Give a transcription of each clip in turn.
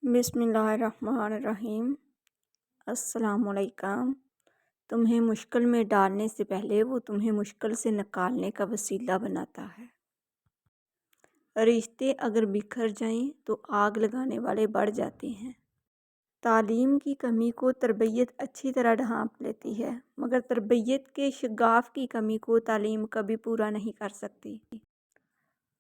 بسم اللہ الرحمن الرحیم۔ السلام علیکم۔ تمہیں مشکل میں ڈالنے سے پہلے وہ تمہیں مشکل سے نکالنے کا وسیلہ بناتا ہے۔ رشتے اگر بکھر جائیں تو آگ لگانے والے بڑھ جاتے ہیں۔ تعلیم کی کمی کو تربیت اچھی طرح ڈھانپ لیتی ہے، مگر تربیت کے شگاف کی کمی کو تعلیم کبھی پورا نہیں کر سکتی۔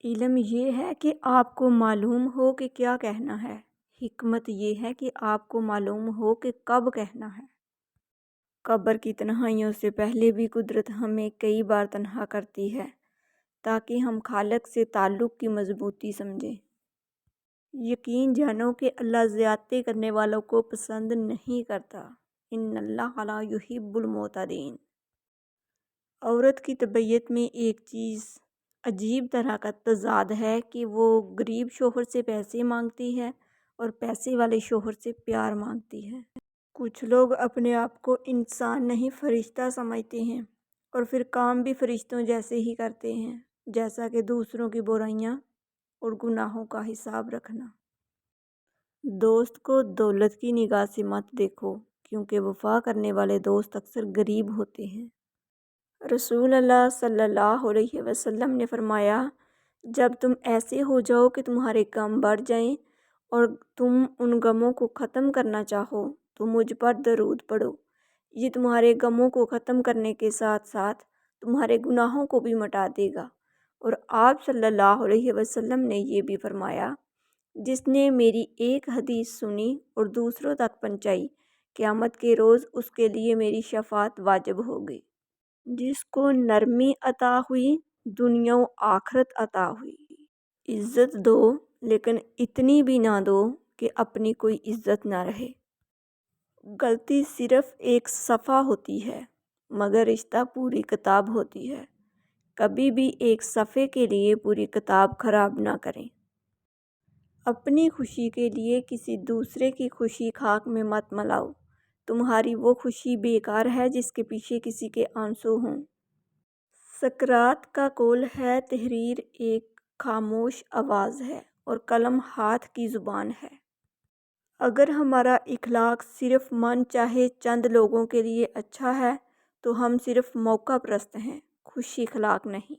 علم یہ ہے کہ آپ کو معلوم ہو کہ کیا کہنا ہے، حکمت یہ ہے کہ آپ کو معلوم ہو کہ کب کہنا ہے۔ قبر کی تنہائیوں سے پہلے بھی قدرت ہمیں کئی بار تنہا کرتی ہے تاکہ ہم خالق سے تعلق کی مضبوطی سمجھیں۔ یقین جانو کہ اللہ زیادتی کرنے والوں کو پسند نہیں کرتا۔ ان اللہ لا یحب المعتدین۔ عورت کی طبیعت میں ایک چیز عجیب طرح کا تضاد ہے کہ وہ غریب شوہر سے پیسے مانگتی ہے اور پیسے والے شوہر سے پیار مانگتی ہے۔ کچھ لوگ اپنے آپ کو انسان نہیں فرشتہ سمجھتے ہیں اور پھر کام بھی فرشتوں جیسے ہی کرتے ہیں، جیسا کہ دوسروں کی برائیاں اور گناہوں کا حساب رکھنا۔ دوست کو دولت کی نگاہ سے مت دیکھو، کیونکہ وفا کرنے والے دوست اکثر غریب ہوتے ہیں۔ رسول اللہ صلی اللہ علیہ وسلم نے فرمایا، جب تم ایسے ہو جاؤ کہ تمہارے غم بڑھ جائیں اور تم ان غموں کو ختم کرنا چاہو تو مجھ پر درود پڑھو، یہ تمہارے غموں کو ختم کرنے کے ساتھ ساتھ تمہارے گناہوں کو بھی مٹا دے گا۔ اور آپ صلی اللہ علیہ وسلم نے یہ بھی فرمایا، جس نے میری ایک حدیث سنی اور دوسروں تک پہنچائی، قیامت کے روز اس کے لیے میری شفاعت واجب ہوگی۔ جس کو نرمی عطا ہوئی، دنیا و آخرت عطا ہوئی۔ عزت دو، لیکن اتنی بھی نہ دو کہ اپنی کوئی عزت نہ رہے۔ غلطی صرف ایک صفحہ ہوتی ہے، مگر رشتہ پوری کتاب ہوتی ہے۔ کبھی بھی ایک صفحے کے لیے پوری کتاب خراب نہ کریں۔ اپنی خوشی کے لیے کسی دوسرے کی خوشی خاک میں مت ملاؤ۔ تمہاری وہ خوشی بیکار ہے جس کے پیچھے کسی کے آنسو ہوں۔ سقراط کا قول ہے، تحریر ایک خاموش آواز ہے اور قلم ہاتھ کی زبان ہے۔ اگر ہمارا اخلاق صرف من چاہے چند لوگوں کے لیے اچھا ہے تو ہم صرف موقع پرست ہیں، خوش اخلاق نہیں۔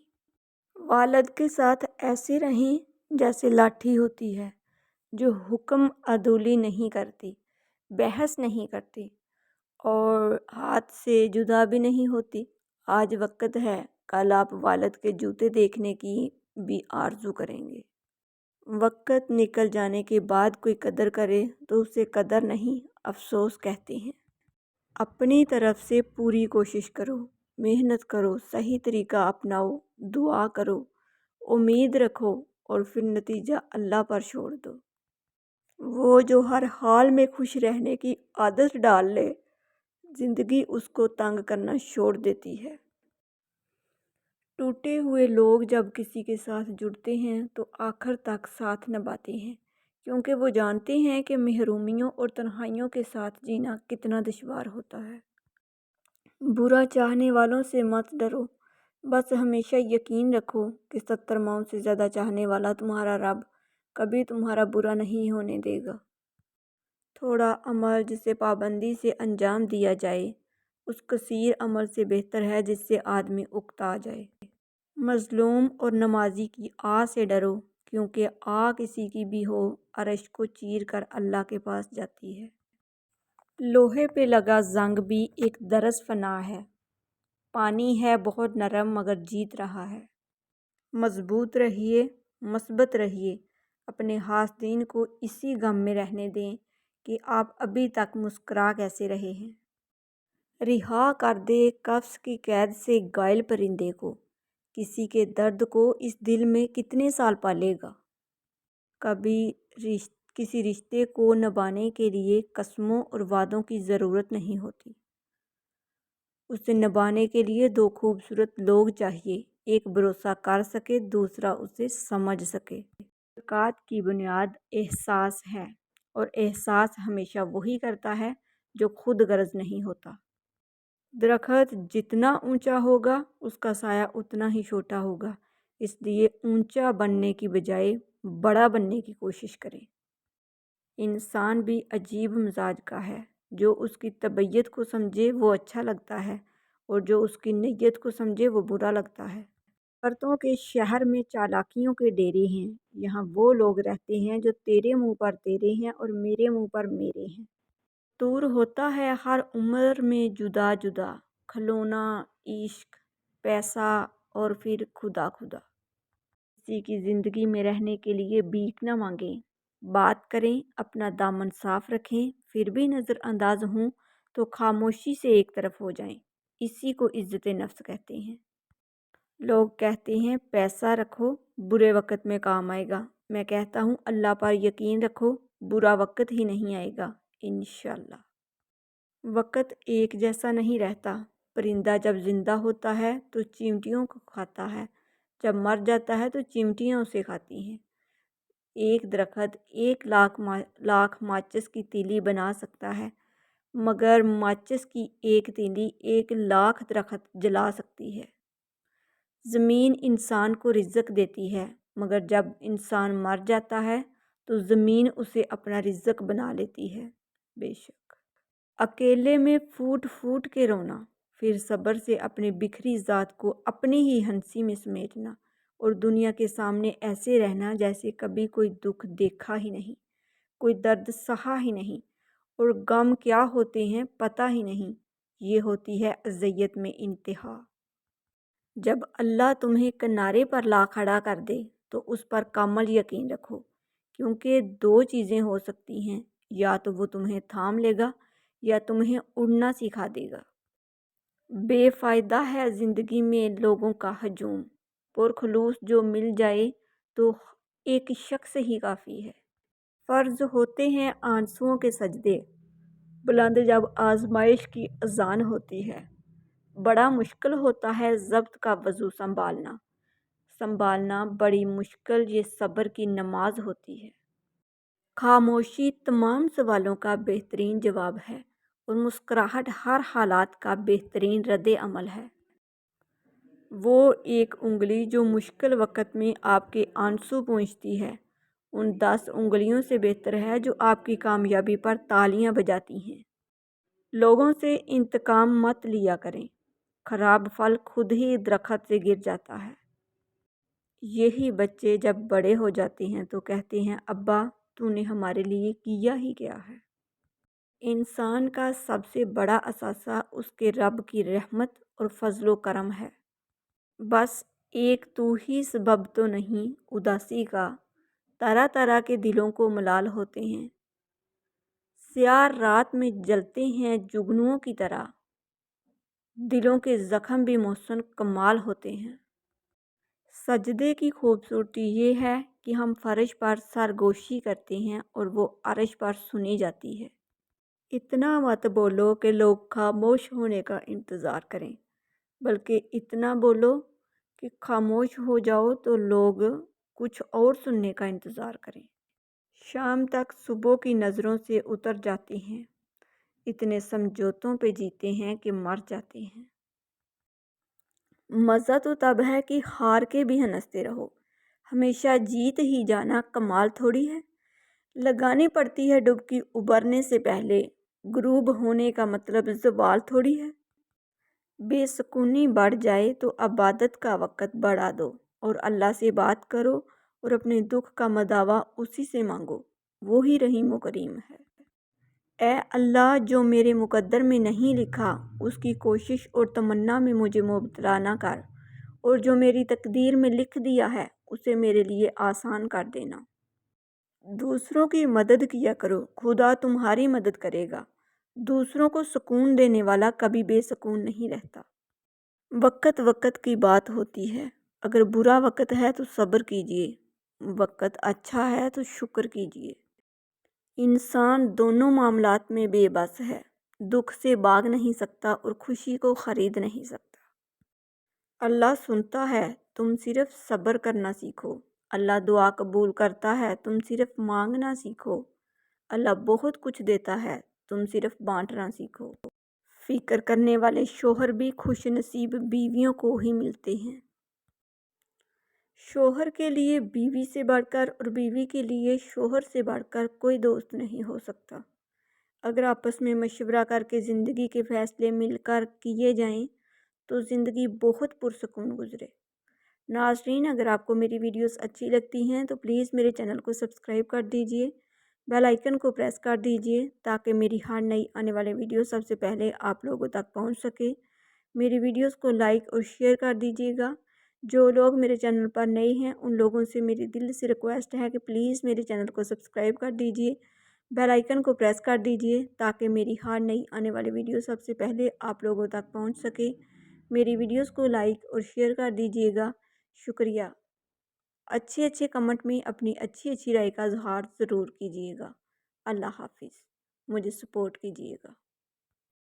والد کے ساتھ ایسے رہیں جیسے لاٹھی ہوتی ہے، جو حکم عدولی نہیں کرتی، بحث نہیں کرتی اور ہاتھ سے جدا بھی نہیں ہوتی۔ آج وقت ہے، کل آپ والد کے جوتے دیکھنے کی بھی آرزو کریں گے۔ وقت نکل جانے کے بعد کوئی قدر کرے تو اسے قدر نہیں، افسوس کہتے ہیں۔ اپنی طرف سے پوری کوشش کرو، محنت کرو، صحیح طریقہ اپناؤ، دعا کرو، امید رکھو اور پھر نتیجہ اللہ پر چھوڑ دو۔ وہ جو ہر حال میں خوش رہنے کی عادت ڈال لے، زندگی اس کو تنگ کرنا چھوڑ دیتی ہے۔ ٹوٹے ہوئے لوگ جب کسی کے ساتھ جڑتے ہیں تو آخر تک ساتھ نبھاتے ہیں، کیونکہ وہ جانتے ہیں کہ محرومیوں اور تنہائیوں کے ساتھ جینا کتنا دشوار ہوتا ہے۔ برا چاہنے والوں سے مت ڈرو، بس ہمیشہ یقین رکھو کہ 70 ماؤں سے زیادہ چاہنے والا تمہارا رب کبھی تمہارا برا نہیں ہونے دے گا۔ تھوڑا عمل جسے پابندی سے انجام دیا جائے، اس کثیر عمل سے بہتر ہے جس سے آدمی اکتا جائے۔ مظلوم اور نمازی کی آہ سے ڈرو، کیونکہ آہ کسی کی بھی ہو عرش کو چیر کر اللہ کے پاس جاتی ہے۔ لوہے پہ لگا زنگ بھی ایک درس فنا ہے، پانی ہے بہت نرم مگر جیت رہا ہے۔ مضبوط رہیے، مثبت رہیے، اپنے حاسدین کو اسی غم میں رہنے دیں کہ آپ ابھی تک مسکرا کیسے رہے ہیں۔ رہا کر دے قفس کی قید سے گائل پرندے کو، کسی کے درد کو اس دل میں کتنے سال پالے گا۔ کسی رشتے کو نبھانے کے لیے قسموں اور وعدوں کی ضرورت نہیں ہوتی، اسے نبھانے کے لیے دو خوبصورت لوگ چاہیے، ایک بھروسہ کر سکے، دوسرا اسے سمجھ سکے۔ تعلقات کی بنیاد احساس ہے اور احساس ہمیشہ وہی کرتا ہے جو خود غرض نہیں ہوتا۔ درخت جتنا اونچا ہوگا اس کا سایہ اتنا ہی چھوٹا ہوگا، اس لیے اونچا بننے کی بجائے بڑا بننے کی کوشش کریں۔ انسان بھی عجیب مزاج کا ہے، جو اس کی طبیعت کو سمجھے وہ اچھا لگتا ہے اور جو اس کی نیت کو سمجھے وہ برا لگتا ہے۔ عورتوں کے شہر میں چالاکیوں کے ڈیرے ہیں، یہاں وہ لوگ رہتے ہیں جو تیرے منہ پر تیرے ہیں اور میرے منہ پر میرے ہیں۔ دور ہوتا ہے ہر عمر میں جدا جدا، کھلونا، عشق، پیسہ اور پھر خدا خدا۔ کسی کی زندگی میں رہنے کے لیے بھیک نہ مانگیں، بات کریں، اپنا دامن صاف رکھیں، پھر بھی نظر انداز ہوں تو خاموشی سے ایک طرف ہو جائیں، اسی کو عزت نفس کہتے ہیں۔ لوگ کہتے ہیں پیسہ رکھو، برے وقت میں کام آئے گا، میں کہتا ہوں اللہ پر یقین رکھو، برا وقت ہی نہیں آئے گا انشاءاللہ۔ وقت ایک جیسا نہیں رہتا، پرندہ جب زندہ ہوتا ہے تو چیونٹیوں کو کھاتا ہے، جب مر جاتا ہے تو چیونٹیاں اسے کھاتی ہیں۔ ایک درخت 1,00,000 ماچس کی تیلی بنا سکتا ہے، مگر ماچس کی ایک تیلی 1,00,000 درخت جلا سکتی ہے۔ زمین انسان کو رزق دیتی ہے، مگر جب انسان مر جاتا ہے تو زمین اسے اپنا رزق بنا لیتی ہے۔ بے شک اکیلے میں پھوٹ پھوٹ کے رونا، پھر صبر سے اپنی بکھری ذات کو اپنی ہی ہنسی میں سمیٹنا اور دنیا کے سامنے ایسے رہنا جیسے کبھی کوئی دکھ دیکھا ہی نہیں، کوئی درد سہا ہی نہیں، اور غم کیا ہوتے ہیں پتہ ہی نہیں۔ یہ ہوتی ہے اذیت میں انتہا۔ جب اللہ تمہیں کنارے پر لا کھڑا کر دے تو اس پر کامل یقین رکھو، کیونکہ دو چیزیں ہو سکتی ہیں، یا تو وہ تمہیں تھام لے گا یا تمہیں اڑنا سکھا دے گا۔ بے فائدہ ہے زندگی میں لوگوں کا ہجوم، پرخلوص جو مل جائے تو ایک شخص ہی کافی ہے۔ فرض ہوتے ہیں آنسوؤں کے سجدے، بلند جب آزمائش کی اذان ہوتی ہے۔ بڑا مشکل ہوتا ہے ضبط کا وضو سنبھالنا بڑی مشکل یہ صبر کی نماز ہوتی ہے۔ خاموشی تمام سوالوں کا بہترین جواب ہے اور مسکراہٹ ہر حالات کا بہترین رد عمل ہے۔ وہ ایک انگلی جو مشکل وقت میں آپ کے آنسو پونچھتی ہے، ان 10 انگلیوں سے بہتر ہے جو آپ کی کامیابی پر تالیاں بجاتی ہیں۔ لوگوں سے انتقام مت لیا کریں، خراب پھل خود ہی درخت سے گر جاتا ہے۔ یہی بچے جب بڑے ہو جاتے ہیں تو کہتے ہیں ابا تو نے ہمارے لیے کیا ہی کیا ہے۔ انسان کا سب سے بڑا اثاثہ اس کے رب کی رحمت اور فضل و کرم ہے۔ بس ایک تو ہی سبب تو نہیں اداسی کا، طرح طرح کے دلوں کو ملال ہوتے ہیں، سیاہ رات میں جلتے ہیں جگنوؤں کی طرح، دلوں کے زخم بھی محسن کمال ہوتے ہیں۔ سجدے کی خوبصورتی یہ ہے کہ ہم فرش پر سرگوشی کرتے ہیں اور وہ عرش پر سنی جاتی ہے۔ اتنا مت بولو کہ لوگ خاموش ہونے کا انتظار کریں، بلکہ اتنا بولو کہ خاموش ہو جاؤ تو لوگ کچھ اور سننے کا انتظار کریں۔ شام تک صبح کی نظروں سے اتر جاتے ہیں، اتنے سمجھوتوں پہ جیتے ہیں کہ مر جاتے ہیں۔ مزہ تو تب ہے کہ ہار کے بھی ہنستے رہو، ہمیشہ جیت ہی جانا کمال تھوڑی ہے۔ لگانی پڑتی ہے ڈبکی ابھرنے سے پہلے، غروب ہونے کا مطلب زوال تھوڑی ہے۔ بے سکونی بڑھ جائے تو عبادت کا وقت بڑھا دو اور اللہ سے بات کرو اور اپنے دکھ کا مداوا اسی سے مانگو، وہی رحیم و کریم ہے۔ اے اللہ جو میرے مقدر میں نہیں لکھا اس کی کوشش اور تمنا میں مجھے مبتلا نہ کر، اور جو میری تقدیر میں لکھ دیا ہے اسے میرے لیے آسان کر دینا۔ دوسروں کی مدد کیا کرو، خدا تمہاری مدد کرے گا۔ دوسروں کو سکون دینے والا کبھی بے سکون نہیں رہتا۔ وقت وقت کی بات ہوتی ہے، اگر برا وقت ہے تو صبر کیجیے، وقت اچھا ہے تو شکر کیجیے۔ انسان دونوں معاملات میں بے بس ہے، دکھ سے بھاگ نہیں سکتا اور خوشی کو خرید نہیں سکتا۔ اللہ سنتا ہے، تم صرف صبر کرنا سیکھو۔ اللہ دعا قبول کرتا ہے، تم صرف مانگنا سیکھو۔ اللہ بہت کچھ دیتا ہے، تم صرف بانٹنا سیکھو۔ فکر کرنے والے شوہر بھی خوش نصیب بیویوں کو ہی ملتے ہیں۔ شوہر کے لیے بیوی سے بڑھ کر اور بیوی کے لیے شوہر سے بڑھ کر کوئی دوست نہیں ہو سکتا۔ اگر آپس میں مشورہ کر کے زندگی کے فیصلے مل کر کیے جائیں تو زندگی بہت پرسکون گزرے۔ ناظرین، اگر آپ کو میری ویڈیوز اچھی لگتی ہیں تو پلیز میرے چینل کو سبسکرائب کر دیجئے، بیل آئیکن کو پریس کر دیجئے تاکہ میری ہر نئی آنے والے ویڈیو سب سے پہلے آپ لوگوں تک پہنچ سکے۔ میری ویڈیوز کو لائک اور شیئر کر دیجئے گا۔ جو لوگ میرے چینل پر نئے ہیں ان لوگوں سے میری دل سے ریکویسٹ ہے کہ پلیز میرے چینل کو سبسکرائب کر دیجئے، بیل آئیکن کو پریس کر دیجئے تاکہ میری ہر نئی آنے والی ویڈیو سب سے پہلے آپ لوگوں تک پہنچ سکے۔ میری ویڈیوز کو لائک اور شیئر کر دیجئے گا۔ شکریہ۔ اچھے کمنٹ میں اپنی اچھی رائے کا اظہار ضرور کیجیے گا۔ اللہ حافظ۔ مجھے سپورٹ کیجیے گا۔